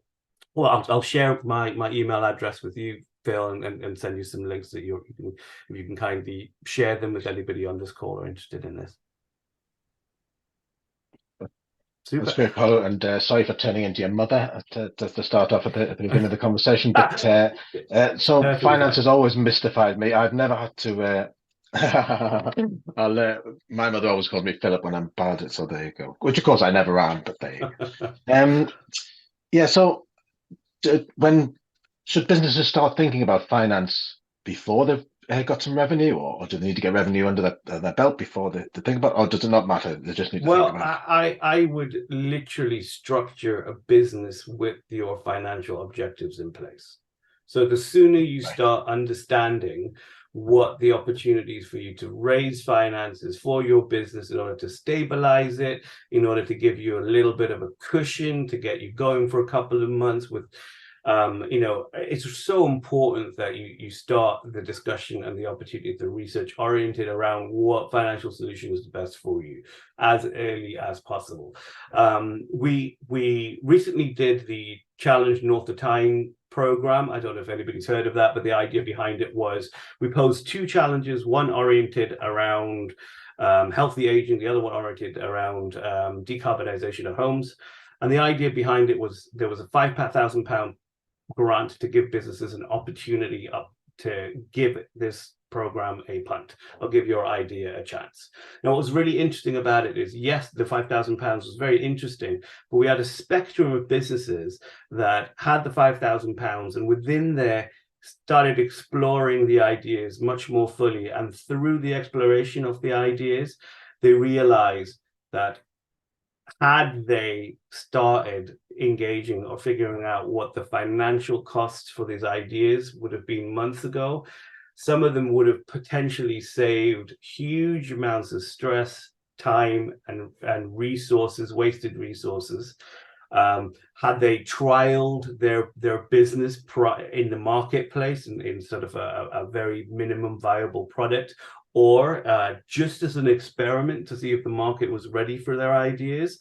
Well, I'll share my email address with you, Phil, and send you some links that you can kindly share them with anybody on this call or interested in this. Super. That's great, Paul, and sorry for turning into your mother to start off at the beginning of the conversation. But so finance has always mystified me. I've never had to. My mother always calls me Philip when I'm bad, so there you go. Which of course I never am, but there you go. Yeah. So when should businesses start thinking about finance before they've got some revenue, or do they need to get revenue under their belt before they think about it, or does it not matter? They just need to think about it. I would literally structure a business with your financial objectives in place. So the sooner you start understanding what the opportunities for you to raise finances for your business in order to stabilize it, in order to give you a little bit of a cushion to get you going for a couple of months with it's so important that you start the discussion and the opportunity to research oriented around what financial solution is the best for you as early as possible. We recently did the Challenge North to Tyne program. I don't know if anybody's heard of that, but the idea behind it was we posed 2 challenges, one oriented around healthy aging, the other one oriented around decarbonization of homes. And the idea behind it was there was a £5,000 grant to give businesses an opportunity to give this program a punt or give your idea a chance. Now, what was really interesting about it is, yes, the £5,000 was very interesting, but we had a spectrum of businesses that had the £5,000 and within there started exploring the ideas much more fully. And through the exploration of the ideas, they realized that had they started engaging or figuring out what the financial costs for these ideas would have been months ago, some of them would have potentially saved huge amounts of stress, time, and resources, wasted resources. Had they trialed their business in the marketplace in sort of a very minimum viable product, or just as an experiment to see if the market was ready for their ideas,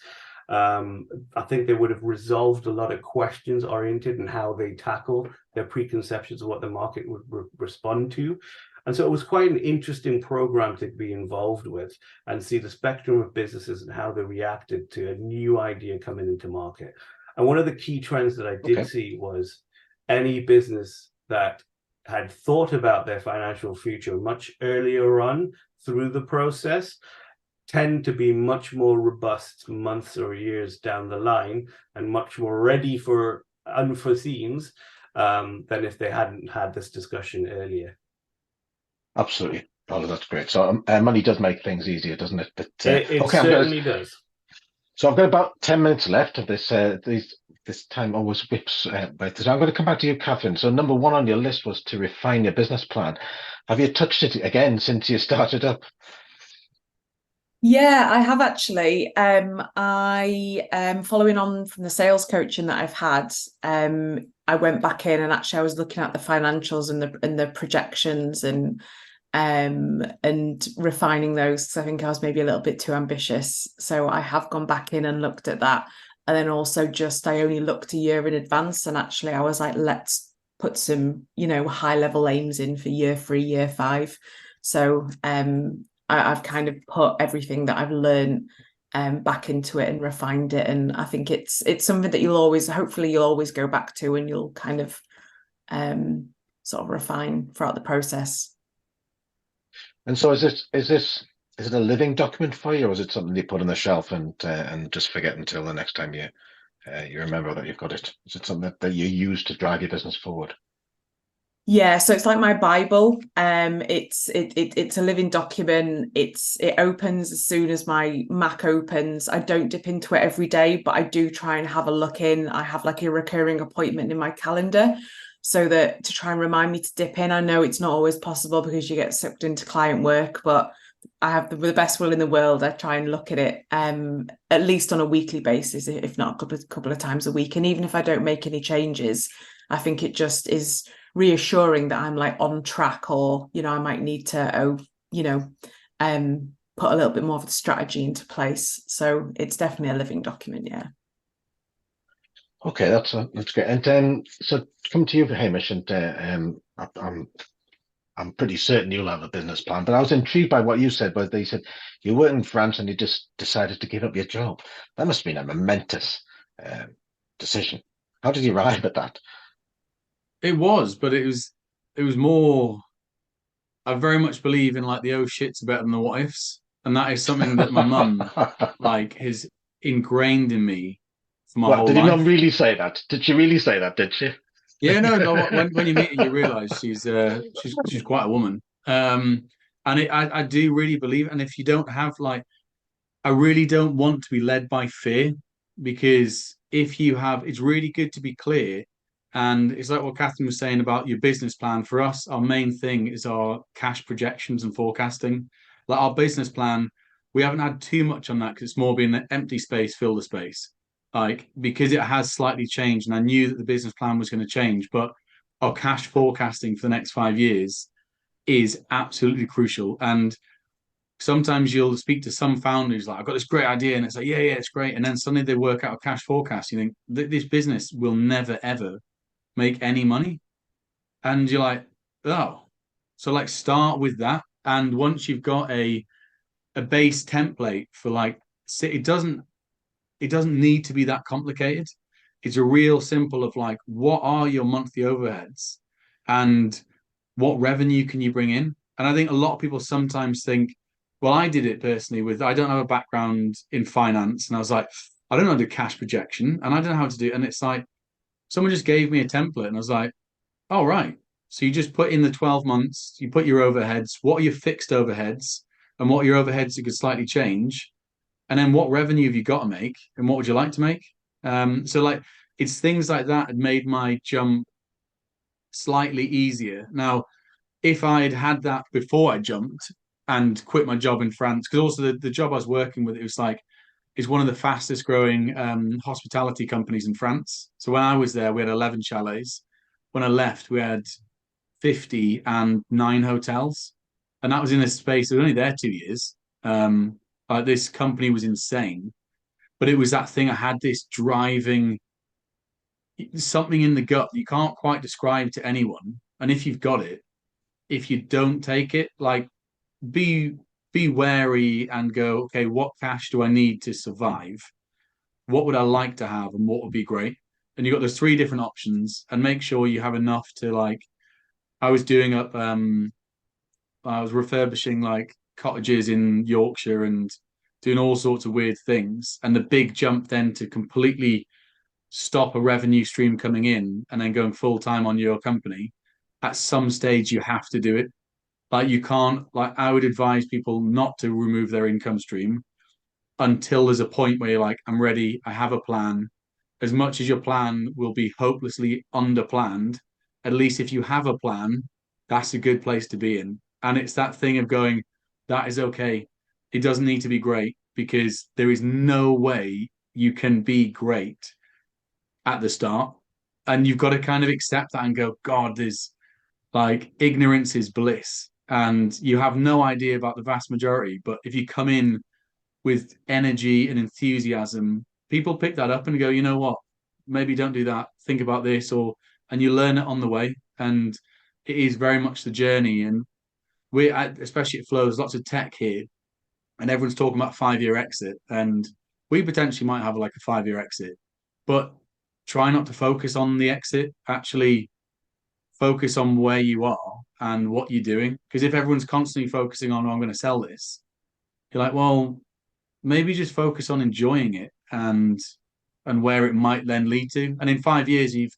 I think they would have resolved a lot of questions oriented in how they tackle their preconceptions of what the market would respond to. And so it was quite an interesting program to be involved with and see the spectrum of businesses and how they reacted to a new idea coming into market. And one of the key trends that I did see was any business that had thought about their financial future much earlier on through the process tend to be much more robust months or years down the line and much more ready for unforeseens than if they hadn't had this discussion earlier. Absolutely. Oh, that's great. So money does make things easier, doesn't it? But, it certainly does. So I've got about 10 minutes left of this. This time always whips by. So I'm going to come back to you, Catherine. So number 1 on your list was to refine your business plan. Have you touched it again since you started up? Yeah, I have actually. I following on from the sales coaching that I've had, I went back in and actually I was looking at the financials and the projections and refining those, because I think I was maybe a little bit too ambitious. So I have gone back in and looked at that. And then also I only looked a year in advance, and actually I was like, let's put some, high level aims in for year 3, year 5. So I've kind of put everything that I've learned back into it and refined it. And I think it's something that hopefully you'll always go back to, and you'll kind of sort of refine throughout the process. And so is it a living document for you, or is it something you put on the shelf and just forget until the next time you remember that you've got it? Is it something that you use to drive your business forward? Yeah, so it's like my Bible. It's a living document. It opens as soon as my Mac opens. I don't dip into it every day, but I do try and have a look in. I have like a recurring appointment in my calendar so that to try and remind me to dip in. I know it's not always possible because you get sucked into client work, but I have the best will in the world. I try and look at it at least on a weekly basis, if not a couple of times a week. And even if I don't make any changes, I think it just is reassuring that I'm like on track, or I might need to put a little bit more of the strategy into place. So it's definitely a living document. Yeah. Okay, that's great. And then, so come to you, Hamish, and I'm pretty certain you'll have a business plan. But I was intrigued by what you said, where they said you were in France and you just decided to give up your job. That must have been a momentous decision. How did you arrive at that? It was, but it was more. I very much believe in like the oh shits are better than the what ifs, and that is something that my mum like has ingrained in me for my Well, whole did your mum life. really say that? Did she really say that? Did she? Yeah, no, no. When you meet her, you realise she's quite a woman. And I do really believe, and if you don't have like, I really don't want to be led by fear, because if you have, it's really good to be clear. And it's like what Catherine was saying about your business plan. For us, our main thing is our cash projections and forecasting. Like our business plan, we haven't had too much on that because it's more been the empty space, fill the space. Like, because it has slightly changed, and I knew that the business plan was going to change, but our cash forecasting for the next 5 years is absolutely crucial. And sometimes you'll speak to some founders like, I've got this great idea, and it's like, yeah, it's great. And then suddenly they work out a cash forecast. You think this business will never ever make any money. And you're like, oh. So like start with that. And once you've got a base template for like, it doesn't need to be that complicated. It's a real simple of like, what are your monthly overheads and what revenue can you bring in? And I think a lot of people sometimes think, well, I did it personally with, I don't have a background in finance. And I was like, I don't know how to do cash projection and I don't know how to do it. And it's like, someone just gave me a template and I was like, oh, right. So you just put in the 12 months, you put your overheads, what are your fixed overheads and what are your overheads you could slightly change? And then what revenue have you got to make and what would you like to make? So like it's things like that had made my jump slightly easier. Now, if I'd had that before I jumped and quit my job in France, because also the job I was working with, it was like is one of the fastest growing hospitality companies in France. So when I was there, we had 11 chalets. When I left, we had 50 and 9 hotels. And that was in a space, I was only there 2 years. This company was insane. But it was that thing, I had this driving something in the gut that you can't quite describe to anyone. And if you've got it, if you don't take it, like be be wary and go, okay, what cash do I need to survive? What would I like to have and what would be great? And you've got those three different options and make sure you have enough to like I was doing up I was refurbishing like cottages in Yorkshire and doing all sorts of weird things. And the big jump then to completely stop a revenue stream coming in and then going full time on your company, at some stage you have to do it. Like you can't, like I would advise people not to remove their income stream until there's a point where you're like, I'm ready, I have a plan. As much as your plan will be hopelessly underplanned, at least if you have a plan, that's a good place to be in. And it's that thing of going, that is okay. It doesn't need to be great because there is no way you can be great at the start. And you've got to kind of accept that and go, God, there's like ignorance is bliss. And you have no idea about the vast majority. But if you come in with energy and enthusiasm, people pick that up and go, you know what, maybe don't do that. Think about this, or and you learn it on the way. And it is very much the journey. And especially at Flow, there's lots of tech here, and everyone's talking about 5 year exit, and we potentially might have like a 5 year exit, but try not to focus on the exit. Actually, focus on where you are and what you're doing. Because if everyone's constantly focusing on, oh, I'm going to sell this, you're like, well, maybe just focus on enjoying it and where it might then lead to. And in 5 years, you've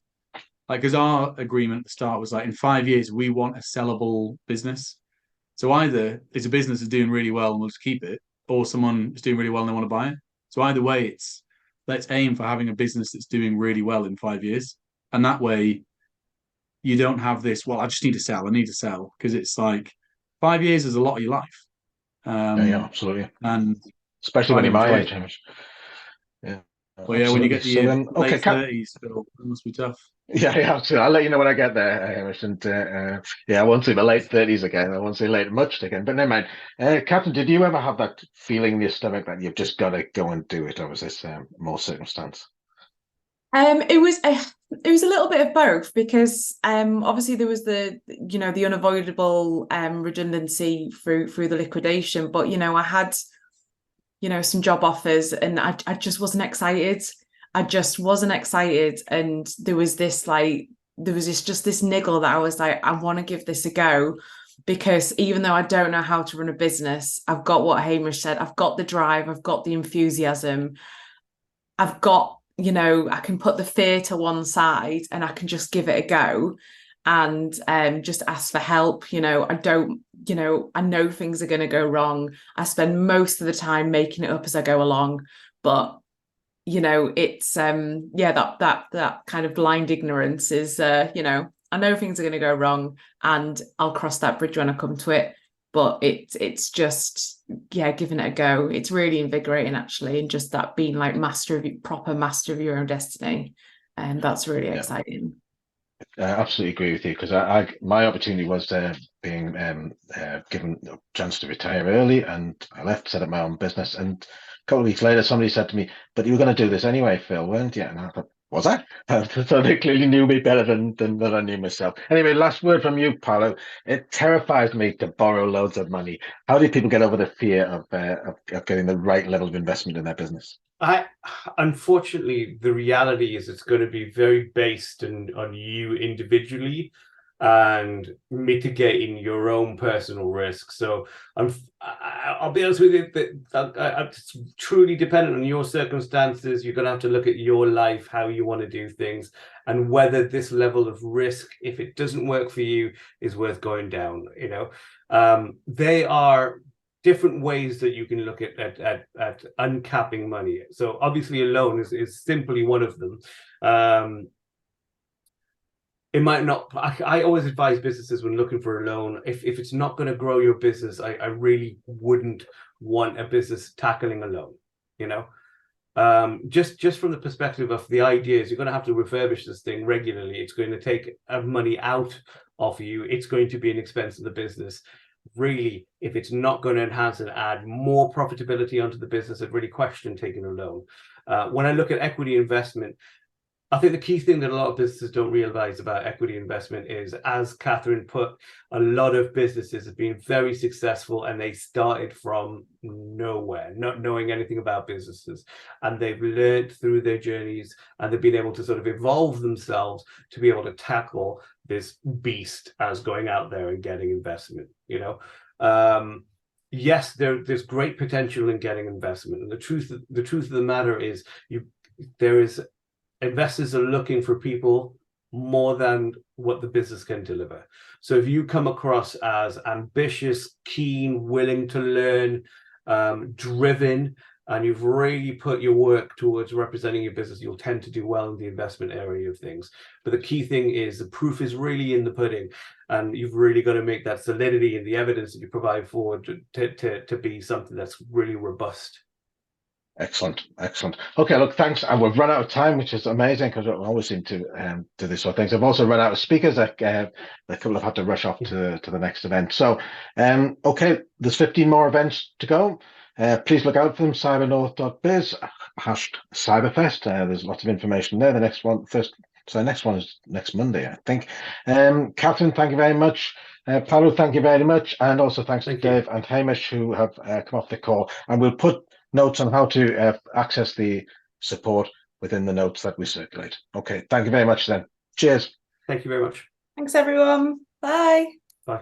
Like, because our agreement at the start was like, in 5 years, we want a sellable business. So either it's a business that's doing really well and we'll just keep it, or someone is doing really well and they want to buy it. So either way, it's let's aim for having a business that's doing really well in 5 years. And that way you don't have this, well, I just need to sell, I need to sell. Because it's like 5 years is a lot of your life. Yeah, absolutely. And especially when you're my age, Hamish. Yeah. Well, yeah, when you get to your okay, late 30s, Phil, it must be tough. Yeah, absolutely. I'll let you know when I get there, Hamish. And yeah, I won't say my late 30s again. I won't say late much again. But never mind. Captain, did you ever have that feeling in your stomach that you've just got to go and do it, or was this more circumstance? It was a little bit of both, because obviously there was the unavoidable redundancy through the liquidation, but I had some job offers, and I just wasn't excited. I just wasn't excited, and there was this niggle that I was like, I want to give this a go, because even though I don't know how to run a business, I've got what Hamish said. I've got the drive, I've got the enthusiasm, I've got, I can put the fear to one side and I can just give it a go and just ask for help. I know things are going to go wrong. I spend most of the time making it up as I go along, but it's that kind of blind ignorance is I know things are going to go wrong and I'll cross that bridge when I come to it, but it's just giving it a go. It's really invigorating, actually, and just that being like proper master of your own destiny, and that's really exciting. I absolutely agree with you, because my opportunity was being given a chance to retire early, and I left, set up my own business, and a couple of weeks later somebody said to me, but you were going to do this anyway, Phil, weren't you? And I thought, was I? So they clearly knew me better than I knew myself. Anyway, last word from you, Paolo. It terrifies me to borrow loads of money. How do people get over the fear of getting the right level of investment in their business? Unfortunately, the reality is it's going to be very based on you individually and mitigating your own personal risk. So I'll be honest with you, it's truly dependent on your circumstances. You're going to have to look at your life, how you want to do things, and whether this level of risk, if it doesn't work for you, is worth going down. They are different ways that you can look at uncapping money. So obviously a loan is simply one of them. It might not, I always advise businesses when looking for a loan, if it's not going to grow your business, I really wouldn't want a business tackling a loan, just from the perspective of the idea is you're going to have to refurbish this thing regularly. It's going to take money out of you. It's going to be an expense of the business. Really, if it's not going to enhance and add more profitability onto the business, I'd really question taking a loan. When I look at equity investment, I think the key thing that a lot of businesses don't realize about equity investment is, as Catherine put, a lot of businesses have been very successful and they started from nowhere, not knowing anything about businesses. And they've learned through their journeys and they've been able to sort of evolve themselves to be able to tackle this beast as going out there and getting investment, Yes, there's great potential in getting investment. And the truth of the matter is investors are looking for people more than what the business can deliver. So if you come across as ambitious, keen, willing to learn, driven, and you've really put your work towards representing your business, you'll tend to do well in the investment area of things. But the key thing is the proof is really in the pudding, and you've really got to make that solidity in the evidence that you provide forward to be something that's really robust. Excellent. Okay, look, thanks. And we've run out of time, which is amazing, because we always seem to do this sort of things. I've also run out of speakers. A couple have had to rush off to the next event. So, okay, there's 15 more events to go. Please look out for them. Cybernorth.biz #Cyberfest. There's lots of information there. The next one is next Monday, I think. Catherine, thank you very much. Paolo, thank you very much, and also thanks to Dave and Hamish, who have come off the call. And we'll put notes on how to access the support within the notes that we circulate. Okay, thank you very much then. Cheers. Thank you very much. Thanks, everyone. Bye. Bye.